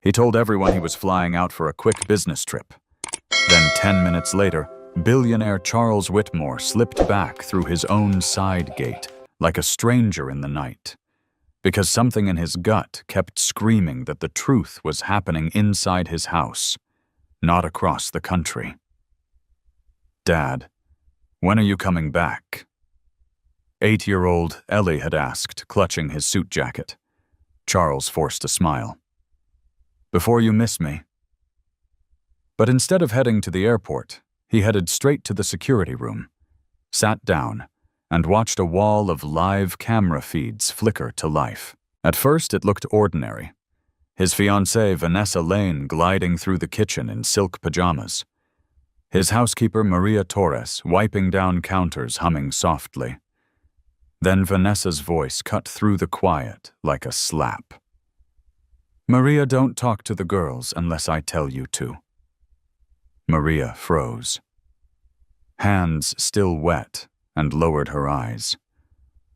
He told everyone he was flying out for a quick business trip. Then 10 minutes later, billionaire Charles Whitmore slipped back through his own side gate, like a stranger in the night, because something in his gut kept screaming that the truth was happening inside his house, not across the country. "Dad, when are you coming back?" 8-year-old Ellie had asked, clutching his suit jacket. Charles forced a smile. "Before you miss me." But instead of heading to the airport, he headed straight to the security room, sat down, and watched a wall of live camera feeds flicker to life. At first, it looked ordinary. His fiancée, Vanessa Lane, gliding through the kitchen in silk pajamas. His housekeeper, Maria Torres, wiping down counters, humming softly. Then Vanessa's voice cut through the quiet like a slap. "Maria, don't talk to the girls unless I tell you to." Maria froze. Hands still wet, and lowered her eyes.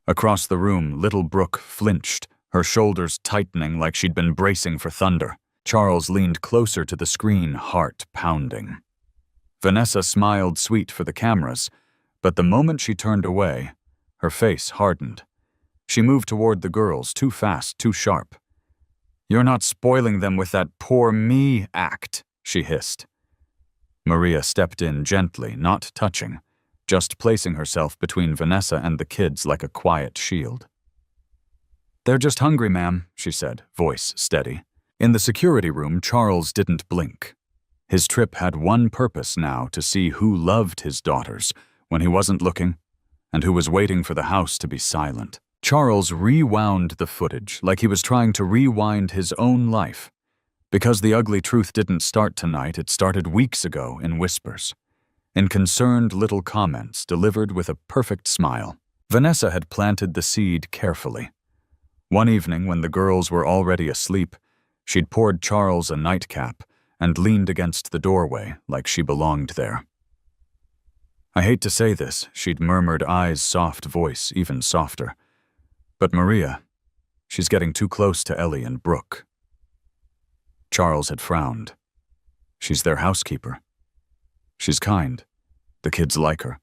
Across the room, little Brooke flinched, her shoulders tightening like she'd been bracing for thunder. Charles leaned closer to the screen, heart pounding. Vanessa smiled sweet for the cameras, but the moment she turned away, her face hardened. She moved toward the girls, too fast, too sharp. "You're not spoiling them with that poor me act," she hissed. Maria stepped in gently, not touching, just placing herself between Vanessa and the kids like a quiet shield. "They're just hungry, ma'am," she said, voice steady. In the security room, Charles didn't blink. His trip had one purpose now, to see who loved his daughters when he wasn't looking, and who was waiting for the house to be silent. Charles rewound the footage like he was trying to rewind his own life. Because the ugly truth didn't start tonight, it started weeks ago in whispers, in concerned little comments delivered with a perfect smile. Vanessa had planted the seed carefully. One evening, when the girls were already asleep, she'd poured Charles a nightcap and leaned against the doorway like she belonged there. "I hate to say this," she'd murmured, eyes soft, voice even softer. "But Maria, she's getting too close to Ellie and Brooke." Charles had frowned. "She's their housekeeper. She's kind. The kids like her."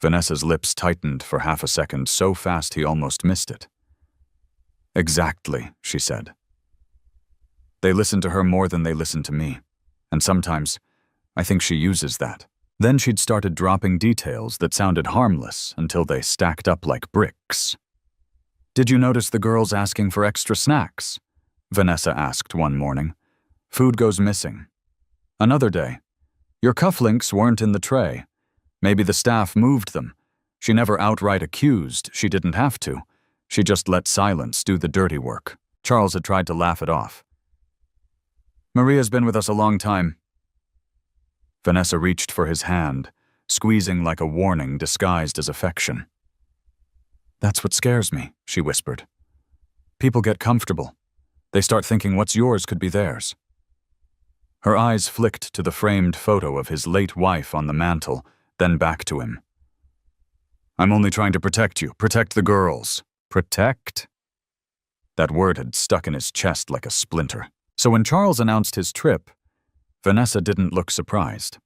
Vanessa's lips tightened for half a second, so fast he almost missed it. "Exactly," she said. "They listen to her more than they listen to me, and sometimes I think she uses that." Then she'd started dropping details that sounded harmless until they stacked up like bricks. "Did you notice the girls asking for extra snacks?" Vanessa asked one morning. "Food goes missing." Another day, "Your cufflinks weren't in the tray. Maybe the staff moved them." She never outright accused, she didn't have to. She just let silence do the dirty work. Charles had tried to laugh it off. "Maria's been with us a long time." Vanessa reached for his hand, squeezing like a warning disguised as affection. "That's what scares me," she whispered. "People get comfortable. They start thinking what's yours could be theirs." Her eyes flicked to the framed photo of his late wife on the mantel, then back to him. "I'm only trying to protect you, protect the girls." Protect? That word had stuck in his chest like a splinter. So when Charles announced his trip, Vanessa didn't look surprised.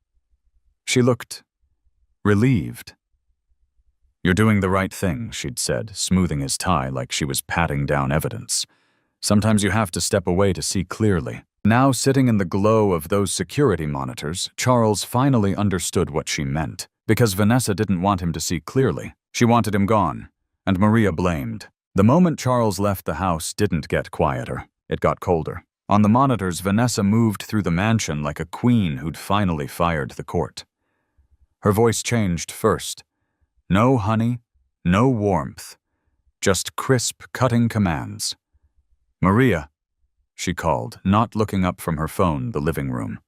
She looked relieved. "You're doing the right thing," she'd said, smoothing his tie like she was patting down evidence. "Sometimes you have to step away to see clearly." Now, sitting in the glow of those security monitors, Charles finally understood what she meant. Because Vanessa didn't want him to see clearly. She wanted him gone, and Maria blamed. The moment Charles left the house didn't get quieter. It got colder. On the monitors, Vanessa moved through the mansion like a queen who'd finally fired the court. Her voice changed first. No honey, no warmth, just crisp, cutting commands. "Maria," she called, not looking up from her phone, the living room.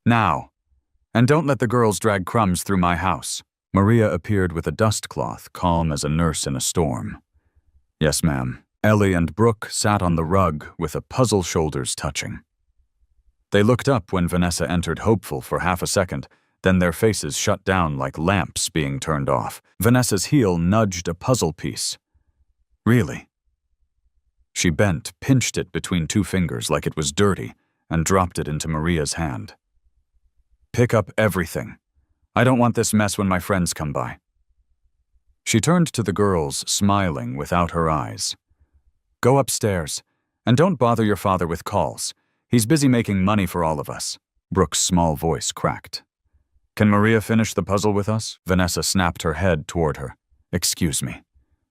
"Now. And don't let the girls drag crumbs through my house." Maria appeared with a dust cloth, calm as a nurse in a storm. "Yes, ma'am." Ellie and Brooke sat on the rug with a puzzle shoulders touching. They looked up when Vanessa entered, hopeful for half a second, then their faces shut down like lamps being turned off. Vanessa's heel nudged a puzzle piece. "Really?" She bent, pinched it between two fingers like it was dirty, and dropped it into Maria's hand. "Pick up everything. I don't want this mess when my friends come by." She turned to the girls, smiling without her eyes. "Go upstairs, and don't bother your father with calls. He's busy making money for all of us." Brooke's small voice cracked. "Can Maria finish the puzzle with us?" Vanessa snapped her head toward her. "Excuse me."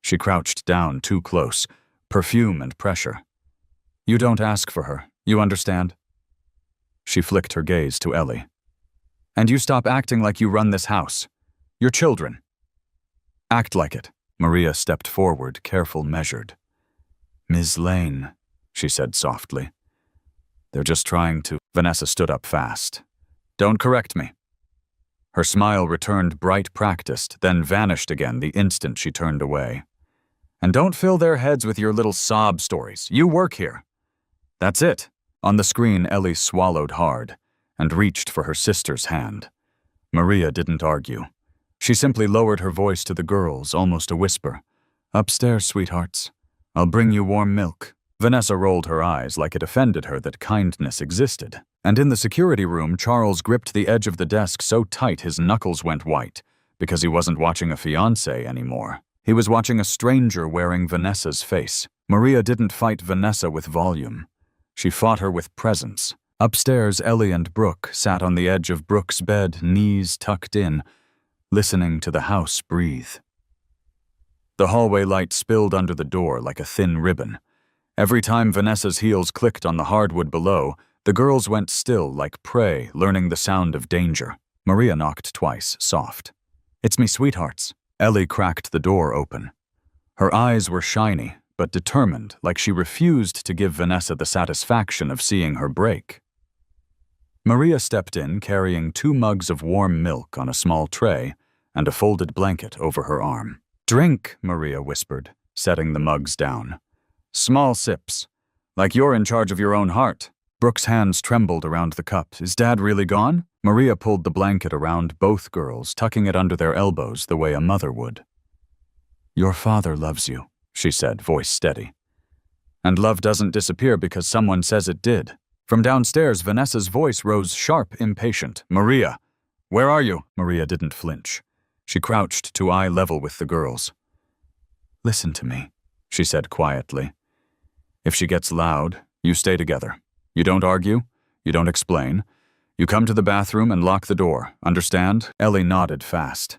She crouched down too close, perfume and pressure. "You don't ask for her, you understand?" She flicked her gaze to Ellie. "And you stop acting like you run this house. You're children." "Act like it." Maria stepped forward, careful, measured. "Ms. Lane," she said softly. "They're just trying to—" Vanessa stood up fast. "Don't correct me." Her smile returned bright practiced, then vanished again the instant she turned away. "And don't fill their heads with your little sob stories. You work here." "That's it." On the screen, Ellie swallowed hard and reached for her sister's hand. Maria didn't argue. She simply lowered her voice to the girls, almost a whisper. "Upstairs, sweethearts. I'll bring you warm milk." Vanessa rolled her eyes like it offended her that kindness existed. And in the security room, Charles gripped the edge of the desk so tight his knuckles went white, because he wasn't watching a fiancé anymore. He was watching a stranger wearing Vanessa's face. Maria didn't fight Vanessa with volume. She fought her with presence. Upstairs, Ellie and Brooke sat on the edge of Brooke's bed, knees tucked in, listening to the house breathe. The hallway light spilled under the door like a thin ribbon. Every time Vanessa's heels clicked on the hardwood below, the girls went still like prey, learning the sound of danger. Maria knocked twice, soft. "It's me, sweethearts." Ellie cracked the door open. Her eyes were shiny, but determined, like she refused to give Vanessa the satisfaction of seeing her break. Maria stepped in, carrying 2 mugs of warm milk on a small tray and a folded blanket over her arm. "Drink," Maria whispered, setting the mugs down. "Small sips, like you're in charge of your own heart." Brooke's hands trembled around the cup. "Is Dad really gone?" Maria pulled the blanket around both girls, tucking it under their elbows the way a mother would. "Your father loves you," she said, voice steady. "And love doesn't disappear because someone says it did." From downstairs, Vanessa's voice rose sharp, impatient. "Maria, where are you?" Maria didn't flinch. She crouched to eye level with the girls. "Listen to me," she said quietly. "If she gets loud, you stay together. You don't argue. You don't explain. You come to the bathroom and lock the door. Understand?" Ellie nodded fast.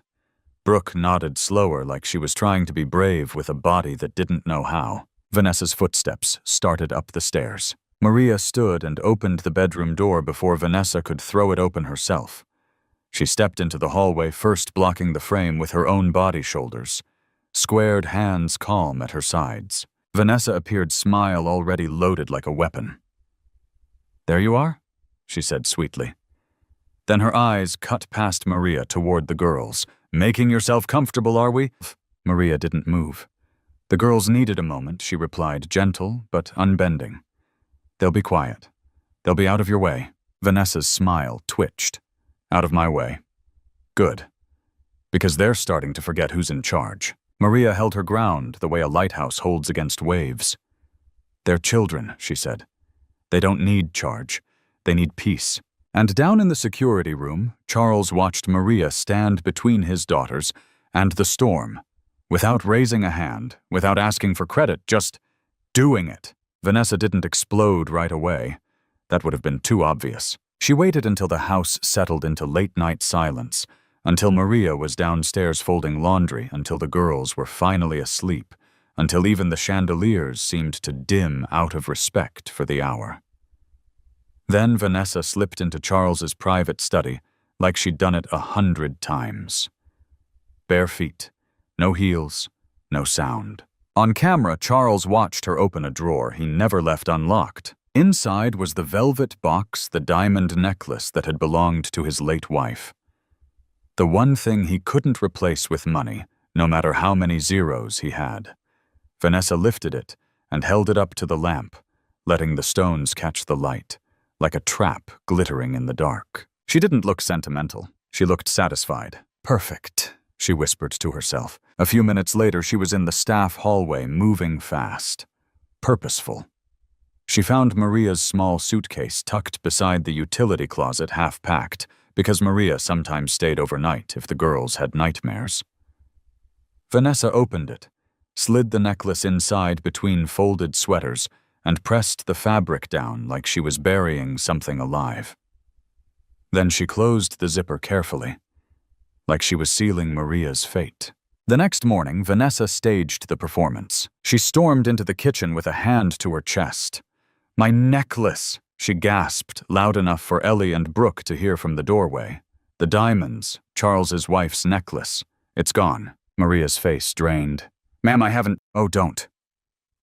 Brooke nodded slower, like she was trying to be brave with a body that didn't know how. Vanessa's footsteps started up the stairs. Maria stood and opened the bedroom door before Vanessa could throw it open herself. She stepped into the hallway, first blocking the frame with her own body shoulders, squared hands calm at her sides. Vanessa appeared, smile already loaded like a weapon. "There you are," she said sweetly. Then her eyes cut past Maria toward the girls. "Making yourself comfortable, are we?" Maria didn't move. The girls needed a moment, she replied, gentle but unbending. "They'll be quiet. They'll be out of your way." Vanessa's smile twitched. "Out of my way. Good. Because they're starting to forget who's in charge." Maria held her ground the way a lighthouse holds against waves. "They're children," she said. "They don't need charge. They need peace." And down in the security room, Charles watched Maria stand between his daughters and the storm, without raising a hand, without asking for credit, just doing it. Vanessa didn't explode right away. That would have been too obvious. She waited until the house settled into late-night silence, until Maria was downstairs folding laundry, until the girls were finally asleep, until even the chandeliers seemed to dim out of respect for the hour. Then Vanessa slipped into Charles's private study like she'd done it 100 times. Bare feet, no heels, no sound. On camera, Charles watched her open a drawer he never left unlocked. Inside was the velvet box, the diamond necklace that had belonged to his late wife. The one thing he couldn't replace with money, no matter how many zeros he had. Vanessa lifted it and held it up to the lamp, letting the stones catch the light, like a trap glittering in the dark. She didn't look sentimental. She looked satisfied. "Perfect," she whispered to herself. A few minutes later, she was in the staff hallway, moving fast. purposeful. She found Maria's small suitcase tucked beside the utility closet half-packed, because Maria sometimes stayed overnight if the girls had nightmares. Vanessa opened it, slid the necklace inside between folded sweaters, and pressed the fabric down like she was burying something alive. Then she closed the zipper carefully, like she was sealing Maria's fate. The next morning, Vanessa staged the performance. She stormed into the kitchen with a hand to her chest. "My necklace!" she gasped, loud enough for Ellie and Brooke to hear from the doorway. "The diamonds, Charles's wife's necklace. It's gone." Maria's face drained. "Ma'am, I haven't—" "Oh, don't."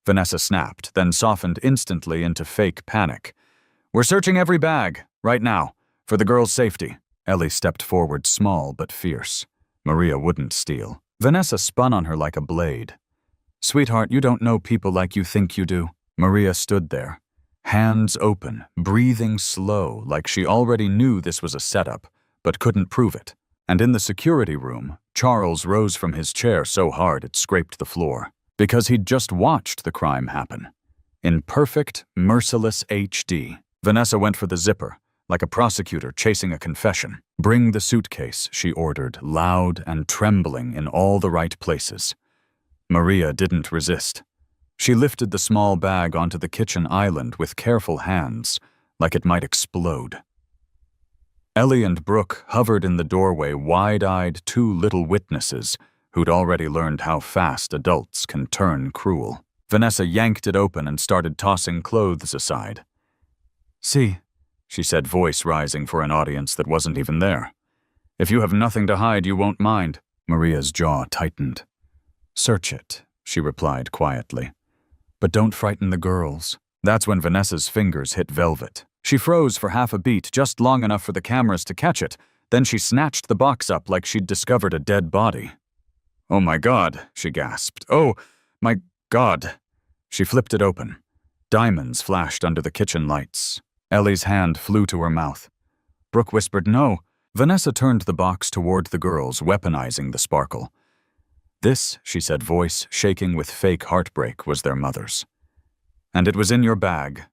Vanessa snapped, then softened instantly into fake panic. "We're searching every bag, right now, for the girl's safety." Ellie stepped forward, small but fierce. Maria wouldn't steal. Vanessa spun on her like a blade. "Sweetheart, you don't know people like you think you do." Maria stood there, hands open, breathing slow, like she already knew this was a setup, but couldn't prove it. And in the security room, Charles rose from his chair so hard it scraped the floor, because he'd just watched the crime happen. In perfect, merciless HD, Vanessa went for the zipper, like a prosecutor chasing a confession. "Bring the suitcase," she ordered, loud and trembling in all the right places. Maria didn't resist. She lifted the small bag onto the kitchen island with careful hands, like it might explode. Ellie and Brooke hovered in the doorway, wide-eyed, two little witnesses who'd already learned how fast adults can turn cruel. Vanessa yanked it open and started tossing clothes aside. "See," she said, voice rising for an audience that wasn't even there. "If you have nothing to hide, you won't mind." Maria's jaw tightened. "Search it," she replied quietly. "But don't frighten the girls." That's when Vanessa's fingers hit velvet. She froze for half a beat, just long enough for the cameras to catch it. Then she snatched the box up like she'd discovered a dead body. "Oh my God," she gasped. "Oh my God." She flipped it open. Diamonds flashed under the kitchen lights. Ellie's hand flew to her mouth. Brooke whispered, "No." Vanessa turned the box toward the girls, weaponizing the sparkle. "This," she said, voice shaking with fake heartbreak, "was their mother's. And it was in your bag."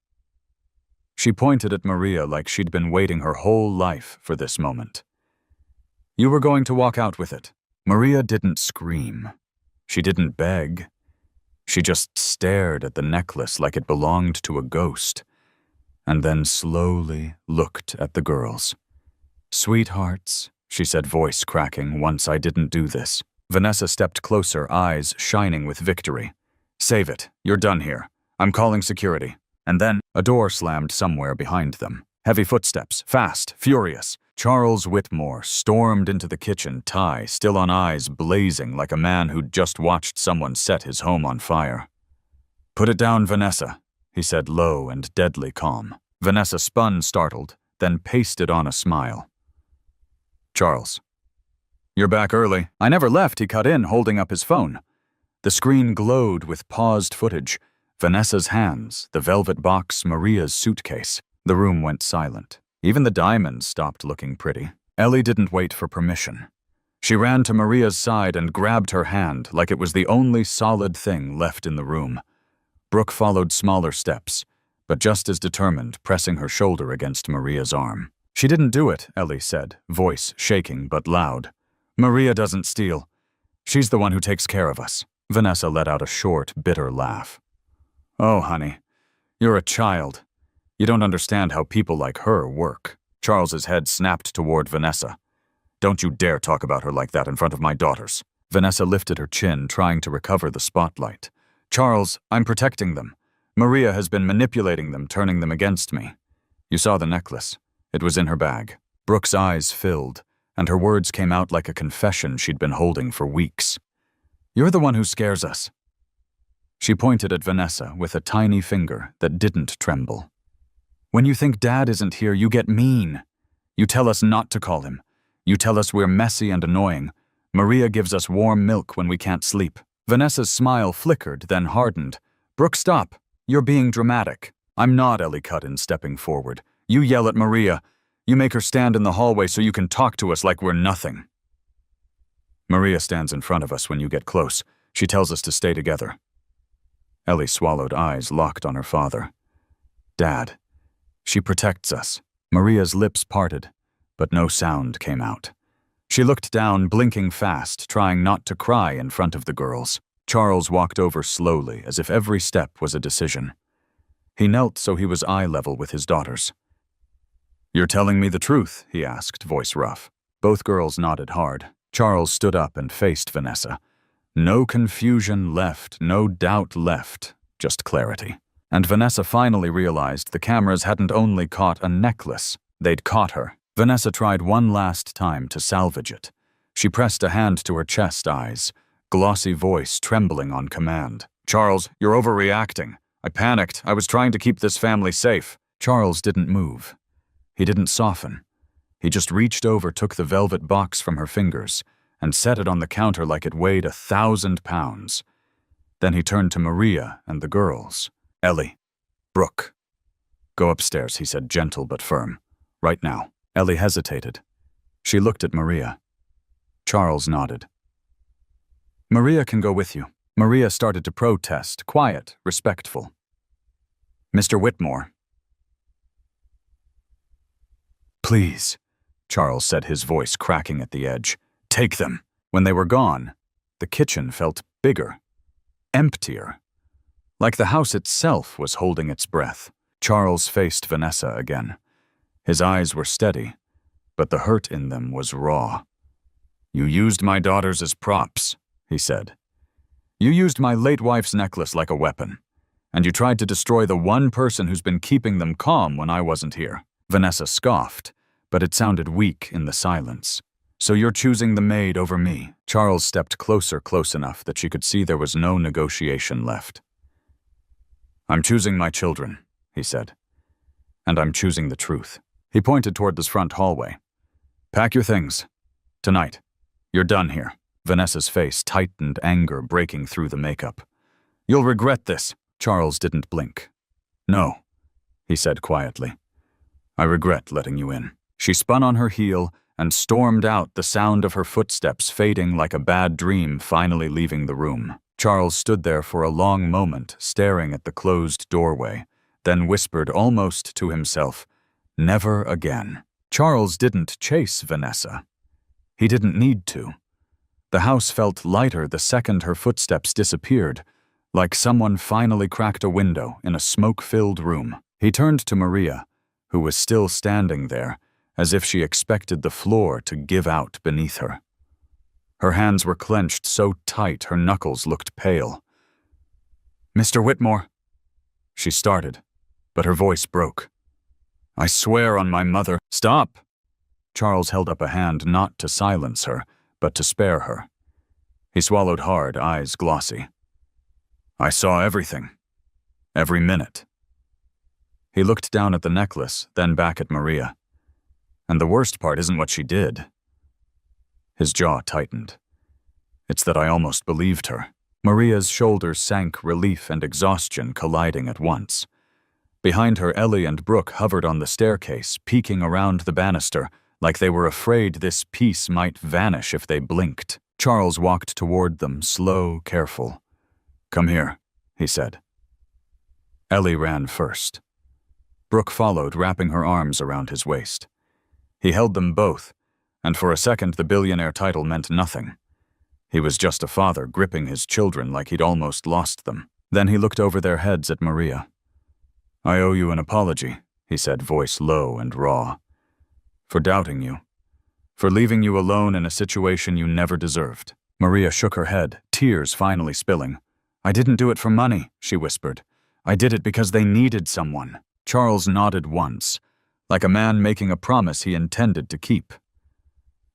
She pointed at Maria like she'd been waiting her whole life for this moment. "You were going to walk out with it." Maria didn't scream. She didn't beg. She just stared at the necklace like it belonged to a ghost, and then slowly looked at the girls. "Sweethearts," she said, voice cracking, "once I didn't do this." Vanessa stepped closer, eyes shining with victory. "Save it. You're done here. I'm calling security." And then a door slammed somewhere behind them. Heavy footsteps, fast, furious. Charles Whitmore stormed into the kitchen, tie still on, eyes blazing like a man who'd just watched someone set his home on fire. "Put it down, Vanessa," he said, low and deadly calm. Vanessa spun, startled, then pasted on a smile. "Charles, you're back early." "I never left," he cut in, holding up his phone. The screen glowed with paused footage. Vanessa's hands, the velvet box, Maria's suitcase. The room went silent. Even the diamonds stopped looking pretty. Ellie didn't wait for permission. She ran to Maria's side and grabbed her hand like it was the only solid thing left in the room. Brooke followed smaller steps, but just as determined, pressing her shoulder against Maria's arm. "She didn't do it," Ellie said, voice shaking but loud. "Maria doesn't steal. She's the one who takes care of us." Vanessa let out a short, bitter laugh. "Oh, honey, you're a child. You don't understand how people like her work." Charles's head snapped toward Vanessa. "Don't you dare talk about her like that in front of my daughters." Vanessa lifted her chin, trying to recover the spotlight. "Charles, I'm protecting them. Maria has been manipulating them, turning them against me. You saw the necklace. It was in her bag." Brooke's eyes filled, and her words came out like a confession she'd been holding for weeks. "You're the one who scares us." She pointed at Vanessa with a tiny finger that didn't tremble. "When you think Dad isn't here, you get mean. You tell us not to call him. You tell us we're messy and annoying. Maria gives us warm milk when we can't sleep." Vanessa's smile flickered, then hardened. "Brooke, stop. You're being dramatic." "I'm not," Ellie cut in, stepping forward. "You yell at Maria. You make her stand in the hallway so you can talk to us like we're nothing." "Maria stands in front of us when you get close. She tells us to stay together." Ellie swallowed, eyes locked on her father. Dad. She protects us. Maria's lips parted, but no sound came out. She looked down, blinking fast, trying not to cry in front of the girls. Charles walked over slowly, as if every step was a decision. He knelt so he was eye level with his daughters. "You're telling me the truth?" he asked, voice rough. Both girls nodded hard. Charles stood up and faced Vanessa. No confusion left, no doubt left, just clarity. And Vanessa finally realized the cameras hadn't only caught a necklace, they'd caught her. Vanessa tried one last time to salvage it. She pressed a hand to her chest, eyes, glossy voice trembling on command. "Charles, you're overreacting. I panicked. I was trying to keep this family safe." Charles didn't move. He didn't soften. He just reached over, took the velvet box from her fingers, and set it on the counter like it weighed 1,000 pounds. Then he turned to Maria and the girls. "Ellie, Brooke. Go upstairs," he said, gentle but firm. "Right now." Ellie hesitated. She looked at Maria. Charles nodded. "Maria can go with you." Maria started to protest, quiet, respectful. "Mr. Whitmore." "Please," Charles said, his voice cracking at the edge. "Take them." When they were gone, the kitchen felt bigger, emptier, like the house itself was holding its breath. Charles faced Vanessa again. His eyes were steady, but the hurt in them was raw. "You used my daughters as props," he said. "You used my late wife's necklace like a weapon, and you tried to destroy the one person who's been keeping them calm when I wasn't here." Vanessa scoffed, but it sounded weak in the silence. "So you're choosing the maid over me?" Charles stepped closer, close enough that she could see there was no negotiation left. "I'm choosing my children," he said. "And I'm choosing the truth." He pointed toward this front hallway. "Pack your things. Tonight. You're done here." Vanessa's face tightened, anger breaking through the makeup. "You'll regret this." Charles didn't blink. "No," he said quietly. "I regret letting you in." She spun on her heel and stormed out, the sound of her footsteps fading like a bad dream finally leaving the room. Charles stood there for a long moment, staring at the closed doorway, then whispered almost to himself, "Never again." Charles didn't chase Vanessa. He didn't need to. The house felt lighter the second her footsteps disappeared, like someone finally cracked a window in a smoke-filled room. He turned to Maria, who was still standing there, as if she expected the floor to give out beneath her. Her hands were clenched so tight her knuckles looked pale. "Mr. Whitmore," she started, but her voice broke. "I swear on my mother—" "Stop!" Charles held up a hand not to silence her, but to spare her. He swallowed hard, eyes glossy. "I saw everything. Every minute." He looked down at the necklace, then back at Maria. "And the worst part isn't what she did." His jaw tightened. "It's that I almost believed her." Maria's shoulders sank, relief and exhaustion colliding at once. Behind her, Ellie and Brooke hovered on the staircase, peeking around the banister, like they were afraid this peace might vanish if they blinked. Charles walked toward them, slow, careful. "Come here," he said. Ellie ran first. Brooke followed, wrapping her arms around his waist. He held them both, and for a second the billionaire title meant nothing. He was just a father gripping his children like he'd almost lost them. Then he looked over their heads at Maria. "I owe you an apology," he said, voice low and raw. "For doubting you. For leaving you alone in a situation you never deserved." Maria shook her head, tears finally spilling. "I didn't do it for money," she whispered. "I did it because they needed someone." Charles nodded once, like a man making a promise he intended to keep.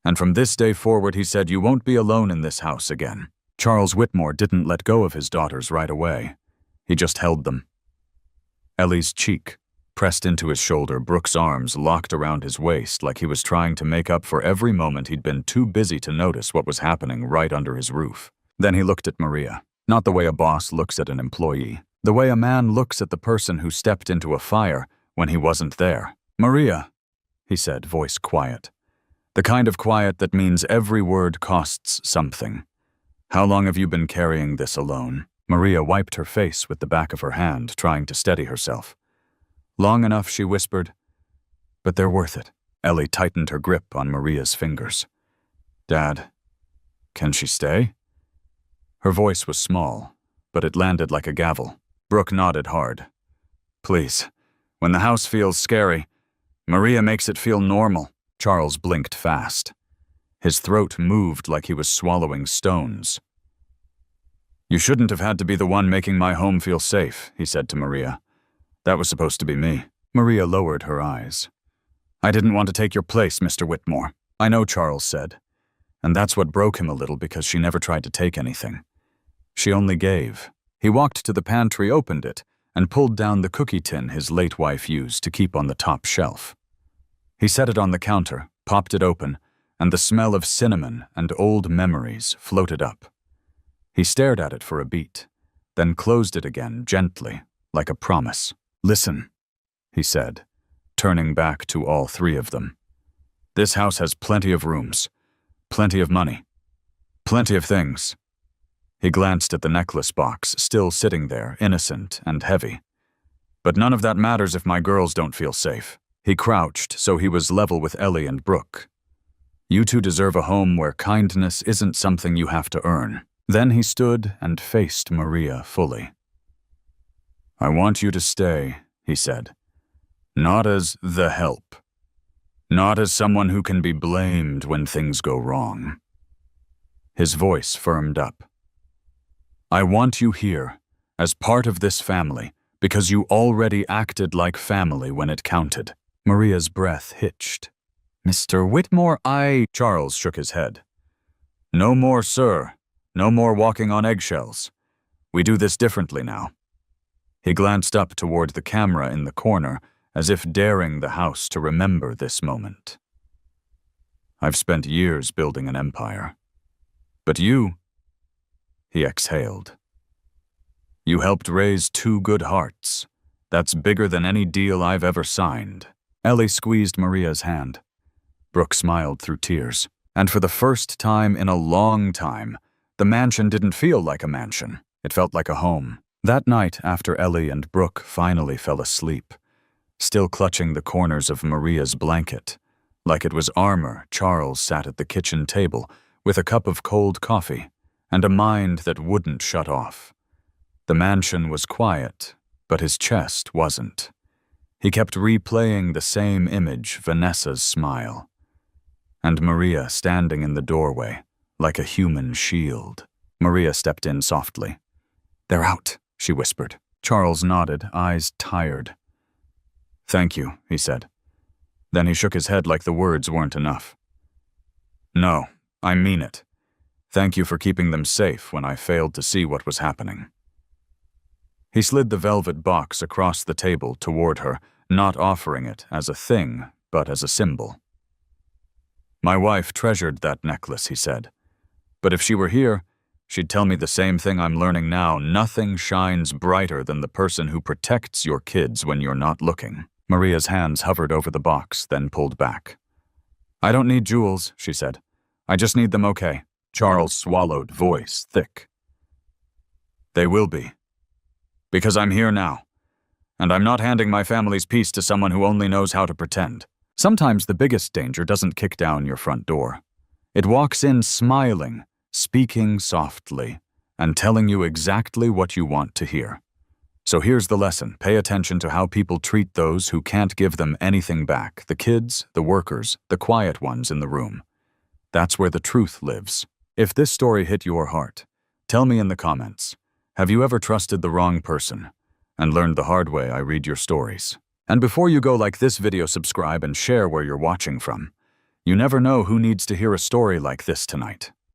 "And from this day forward," he said, "you won't be alone in this house again." Charles Whitmore didn't let go of his daughters right away. He just held them. Ellie's cheek pressed into his shoulder, Brooke's arms locked around his waist like he was trying to make up for every moment he'd been too busy to notice what was happening right under his roof. Then he looked at Maria, not the way a boss looks at an employee, the way a man looks at the person who stepped into a fire when he wasn't there. "Maria," he said, voice quiet. The kind of quiet that means every word costs something. "How long have you been carrying this alone?" Maria wiped her face with the back of her hand, trying to steady herself. Long enough, she whispered, "But they're worth it." Ellie tightened her grip on Maria's fingers. "Dad, can she stay?" Her voice was small, but it landed like a gavel. Brooke nodded hard. "Please, when the house feels scary, Maria makes it feel normal." Charles blinked fast. His throat moved like he was swallowing stones. "You shouldn't have had to be the one making my home feel safe," he said to Maria. "That was supposed to be me." Maria lowered her eyes. "I didn't want to take your place, Mr. Whitmore." "I know," Charles said. And that's what broke him a little, because she never tried to take anything. She only gave. He walked to the pantry, opened it, and pulled down the cookie tin his late wife used to keep on the top shelf. He set it on the counter, popped it open, and the smell of cinnamon and old memories floated up. He stared at it for a beat, then closed it again gently, like a promise. "Listen," he said, turning back to all three of them. "This house has plenty of rooms, plenty of money, plenty of things." He glanced at the necklace box, still sitting there, innocent and heavy. "But none of that matters if my girls don't feel safe." He crouched so he was level with Ellie and Brooke. "You two deserve a home where kindness isn't something you have to earn." Then he stood and faced Maria fully. "I want you to stay," he said. "Not as the help. Not as someone who can be blamed when things go wrong." His voice firmed up. "I want you here, as part of this family, because you already acted like family when it counted." Maria's breath hitched. "Mr. Whitmore, Charles shook his head. "No more, sir. No more walking on eggshells. We do this differently now." He glanced up toward the camera in the corner, as if daring the house to remember this moment. "I've spent years building an empire. But you," he exhaled, "you helped raise two good hearts. That's bigger than any deal I've ever signed." Ellie squeezed Maria's hand. Brooke smiled through tears. And for the first time in a long time, the mansion didn't feel like a mansion. It felt like a home. That night, after Ellie and Brooke finally fell asleep, still clutching the corners of Maria's blanket, like it was armor, Charles sat at the kitchen table with a cup of cold coffee and a mind that wouldn't shut off. The mansion was quiet, but his chest wasn't. He kept replaying the same image, Vanessa's smile, and Maria standing in the doorway, like a human shield. Maria stepped in softly. "They're out," she whispered. Charles nodded, eyes tired. "Thank you," he said. Then he shook his head like the words weren't enough. "No, I mean it. Thank you for keeping them safe when I failed to see what was happening." He slid the velvet box across the table toward her, not offering it as a thing, but as a symbol. "My wife treasured that necklace," he said. "But if she were here, she'd tell me the same thing I'm learning now. Nothing shines brighter than the person who protects your kids when you're not looking." Maria's hands hovered over the box, then pulled back. "I don't need jewels," she said. "I just need them okay." Charles swallowed, voice thick. "They will be. Because I'm here now. And I'm not handing my family's peace to someone who only knows how to pretend." Sometimes the biggest danger doesn't kick down your front door. It walks in smiling, speaking softly, and telling you exactly what you want to hear. So here's the lesson. Pay attention to how people treat those who can't give them anything back. The kids, the workers, the quiet ones in the room. That's where the truth lives. If this story hit your heart, tell me in the comments. Have you ever trusted the wrong person and learned the hard way I read your stories? And before you go, like this video, subscribe and share where you're watching from. You never know who needs to hear a story like this tonight.